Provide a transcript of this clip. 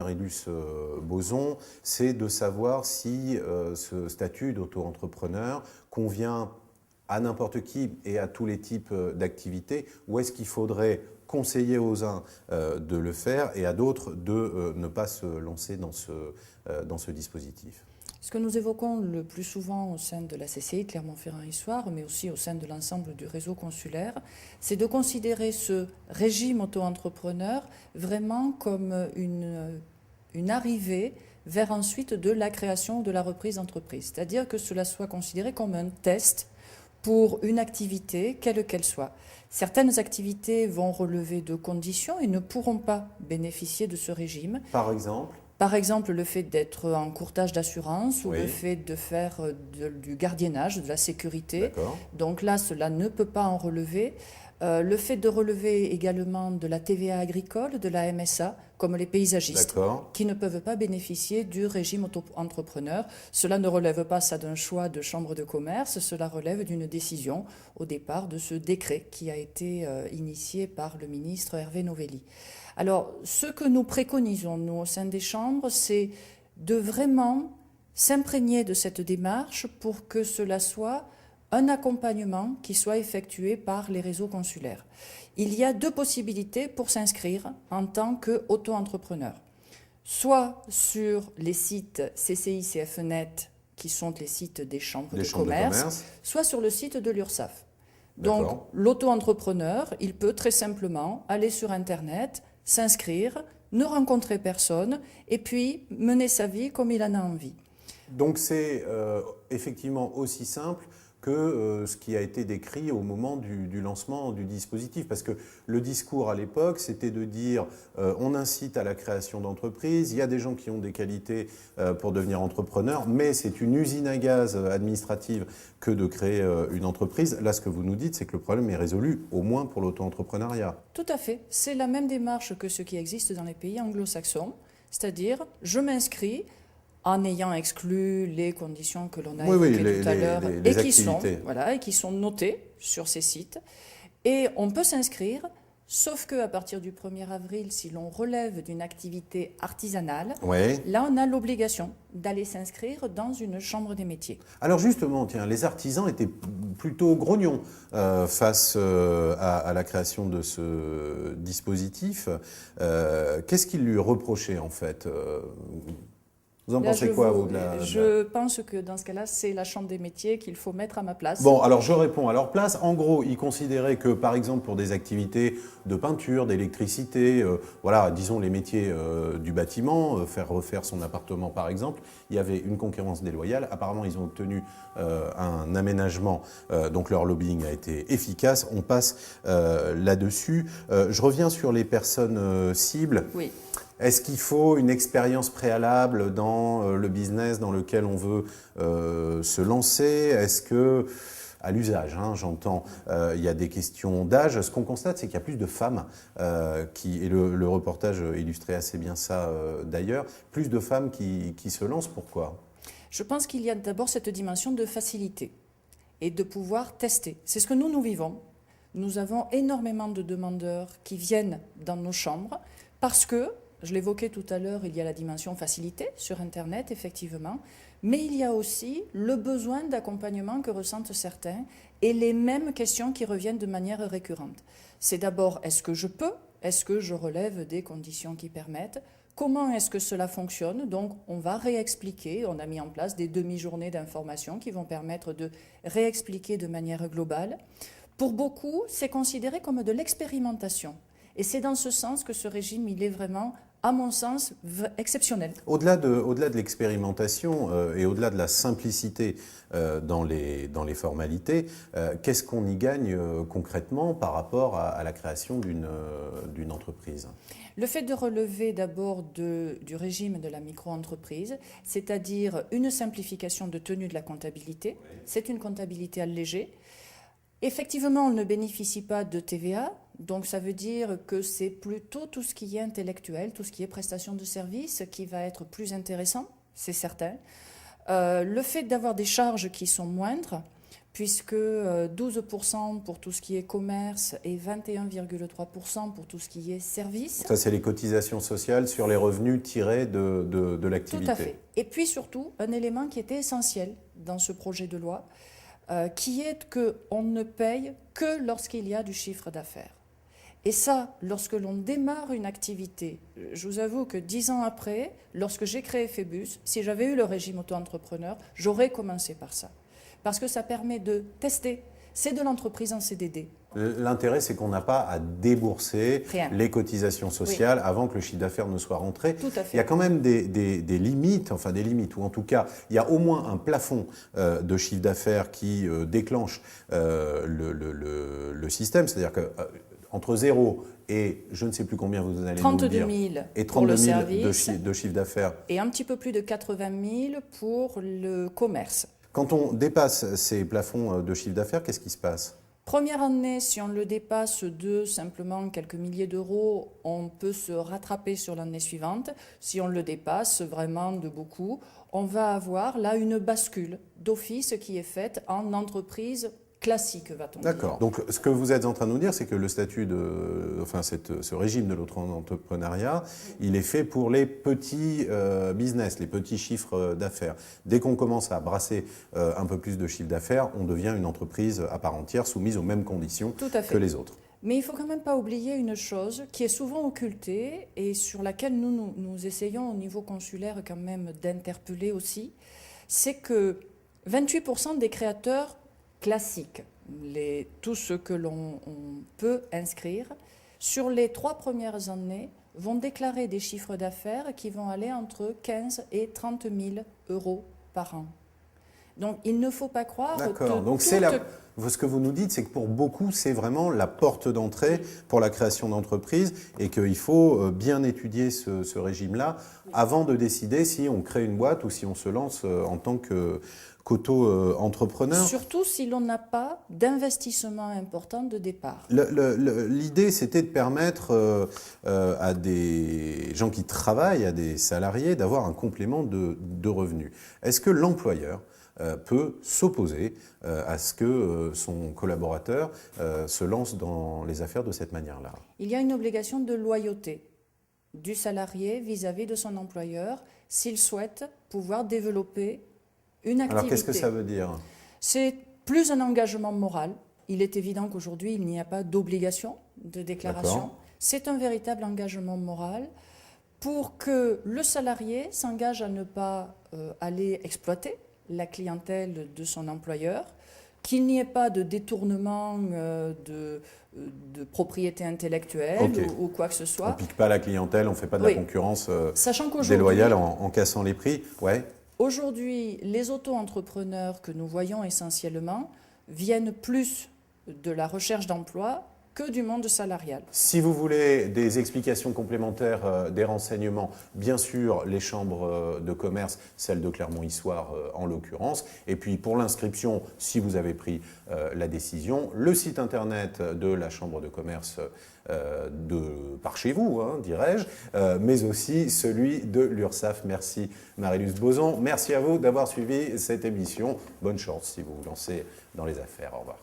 Marie-Luce Boson, c'est de savoir si ce statut d'auto-entrepreneur convient à n'importe qui et à tous les types d'activités, ou est-ce qu'il faudrait conseiller aux uns de le faire et à d'autres de ne pas se lancer dans ce dispositif? Ce que nous évoquons le plus souvent au sein de la CCI Clermont-Ferrand-Issoire, mais aussi au sein de l'ensemble du réseau consulaire, c'est de considérer ce régime auto-entrepreneur vraiment comme une arrivée vers ensuite de la création ou de la reprise d'entreprise. C'est-à-dire que cela soit considéré comme un test pour une activité, quelle qu'elle soit. Certaines activités vont relever de conditions et ne pourront pas bénéficier de ce régime. Par exemple? Par exemple, le fait d'être en courtage d'assurance ou Oui. le fait de faire du gardiennage, de la sécurité. D'accord. Donc là, cela ne peut pas en relever. Le fait de relever également de la TVA agricole, de la MSA, comme les paysagistes, qui ne peuvent pas bénéficier du régime auto-entrepreneur. Cela ne relève pas ça d'un choix de chambre de commerce, cela relève d'une décision au départ de ce décret qui a été initié par le ministre Hervé Novelli. Alors, ce que nous préconisons, nous, au sein des chambres, c'est de vraiment s'imprégner de cette démarche pour que cela soit un accompagnement qui soit effectué par les réseaux consulaires. Il y a deux possibilités pour s'inscrire en tant qu'auto-entrepreneur. Soit sur les sites CCI, CFNet, qui sont les sites des chambres de commerce, soit sur le site de l'URSSAF. Donc, l'auto-entrepreneur, il peut très simplement aller sur Internet, s'inscrire, ne rencontrer personne et puis mener sa vie comme il en a envie. Donc c'est effectivement aussi simple que ce qui a été décrit au moment du lancement du dispositif. Parce que le discours à l'époque, c'était de dire on incite à la création d'entreprises, il y a des gens qui ont des qualités pour devenir entrepreneurs, mais c'est une usine à gaz administrative que de créer une entreprise. Là, ce que vous nous dites, c'est que le problème est résolu, au moins pour l'auto-entrepreneuriat. Tout à fait. C'est la même démarche que ce qui existe dans les pays anglo-saxons, c'est-à-dire je m'inscris en ayant exclu les conditions que l'on a évoquées tout à l'heure et qui sont notées sur ces sites. Et on peut s'inscrire, sauf qu'à partir du 1er avril, si l'on relève d'une activité artisanale, là on a l'obligation d'aller s'inscrire dans une chambre des métiers. Alors justement, tiens, les artisans étaient plutôt grognons face à la création de ce dispositif. Qu'est-ce qu'ils lui reprochaient en fait ? Vous en pensez quoi, vous Je pense que dans ce cas-là, c'est la Chambre des métiers qu'il faut mettre à ma place. Bon, alors je réponds à leur place. En gros, ils considéraient que, par exemple, pour des activités de peinture, d'électricité, voilà, disons les métiers du bâtiment, faire refaire son appartement, par exemple, il y avait une concurrence déloyale. Apparemment, ils ont obtenu un aménagement, donc leur lobbying a été efficace. On passe là-dessus. Je reviens sur les personnes cibles. Oui. Est-ce qu'il faut une expérience préalable dans le business dans lequel on veut se lancer? Est-ce que, à l'usage, j'entends, il y a des questions d'âge. Ce qu'on constate, c'est qu'il y a plus de femmes, et le reportage illustrait assez bien ça d'ailleurs, plus de femmes qui se lancent. Pourquoi? Je pense qu'il y a d'abord cette dimension de facilité et de pouvoir tester. C'est ce que nous vivons. Nous avons énormément de demandeurs qui viennent dans nos chambres parce que, je l'évoquais tout à l'heure, il y a la dimension facilité sur Internet, effectivement, mais il y a aussi le besoin d'accompagnement que ressentent certains et les mêmes questions qui reviennent de manière récurrente. C'est d'abord, est-ce que je peux? Est-ce que je relève des conditions qui permettent? Comment est-ce que cela fonctionne? Donc, on va réexpliquer. On a mis en place des demi-journées d'information qui vont permettre de réexpliquer de manière globale. Pour beaucoup, c'est considéré comme de l'expérimentation. Et c'est dans ce sens que ce régime, il est vraiment, à mon sens, exceptionnel. Au-delà de l'expérimentation et au-delà de la simplicité dans les formalités, qu'est-ce qu'on y gagne concrètement par rapport à la création d'une entreprise? Le fait de relever d'abord du régime de la micro-entreprise, c'est-à-dire une simplification de tenue de la comptabilité, c'est une comptabilité allégée. Effectivement, on ne bénéficie pas de TVA, donc ça veut dire que c'est plutôt tout ce qui est intellectuel, tout ce qui est prestation de services qui va être plus intéressant, c'est certain. Le fait d'avoir des charges qui sont moindres puisque 12% pour tout ce qui est commerce et 21,3% pour tout ce qui est service. Ça, c'est les cotisations sociales sur les revenus tirés de l'activité. Tout à fait. Et puis surtout, un élément qui était essentiel dans ce projet de loi, qui est qu'on ne paye que lorsqu'il y a du chiffre d'affaires. Et ça, lorsque l'on démarre une activité, je vous avoue que 10 ans après, lorsque j'ai créé Phébus, si j'avais eu le régime auto-entrepreneur, j'aurais commencé par ça. Parce que ça permet de tester. C'est de l'entreprise en CDD. L'intérêt, c'est qu'on n'a pas à débourser les cotisations sociales avant que le chiffre d'affaires ne soit rentré. Tout à fait. Il y a quand même des limites, enfin des limites, ou en tout cas, il y a au moins un plafond de chiffre d'affaires qui déclenche le système. C'est-à-dire que entre 0 et je ne sais plus combien vous allez nous dire, 32 000 de chiffre d'affaires. Et un petit peu plus de 80 000 pour le commerce. Quand on dépasse ces plafonds de chiffre d'affaires, qu'est-ce qui se passe ? Première année, si on le dépasse de simplement quelques milliers d'euros, on peut se rattraper sur l'année suivante. Si on le dépasse vraiment de beaucoup, on va avoir là une bascule d'office qui est faite en entreprise classique, va-t-on dire. D'accord. Donc, ce que vous êtes en train de nous dire, c'est que le statut ce régime de l'auto-entrepreneuriat, il est fait pour les petits business, les petits chiffres d'affaires. Dès qu'on commence à brasser un peu plus de chiffre d'affaires, on devient une entreprise à part entière, soumise aux mêmes conditions que les autres. Mais il ne faut quand même pas oublier une chose qui est souvent occultée et sur laquelle nous essayons au niveau consulaire quand même d'interpeller aussi, c'est que 28% des créateurs classiques, tout ce que l'on peut inscrire, sur les 3 premières années, vont déclarer des chiffres d'affaires qui vont aller entre 15 et 30 000 euros par an. Donc il ne faut pas croire D'accord. Donc ce que vous nous dites, c'est que pour beaucoup, c'est vraiment la porte d'entrée pour la création d'entreprises et qu'il faut bien étudier ce régime-là avant de décider si on crée une boîte ou si on se lance en tant qu'auto-entrepreneur. Surtout si l'on n'a pas d'investissement important de départ. L'idée, c'était de permettre à des gens qui travaillent, à des salariés, d'avoir un complément de revenus. Est-ce que l'employeur peut s'opposer à ce que son collaborateur se lance dans les affaires de cette manière-là? Il y a une obligation de loyauté du salarié vis-à-vis de son employeur s'il souhaite pouvoir développer une activité. Alors qu'est-ce que ça veut dire? C'est plus un engagement moral. Il est évident qu'aujourd'hui, il n'y a pas d'obligation de déclaration. C'est un véritable engagement moral pour que le salarié s'engage à ne pas aller exploiter la clientèle de son employeur, qu'il n'y ait pas de détournement de propriété intellectuelle ou quoi que ce soit. On ne pique pas la clientèle, on ne fait pas de la concurrence déloyale en cassant les prix. Ouais. Aujourd'hui, les auto-entrepreneurs que nous voyons essentiellement viennent plus de la recherche d'emploi que du monde salarial. Si vous voulez des explications complémentaires, des renseignements, bien sûr, les chambres de commerce, celle de Clermont-Issoire en l'occurrence. Et puis pour l'inscription, si vous avez pris la décision, le site internet de la chambre de commerce par chez vous, dirais-je, mais aussi celui de l'URSSAF. Merci Marie-Luce Bozon. Merci à vous d'avoir suivi cette émission. Bonne chance si vous vous lancez dans les affaires. Au revoir.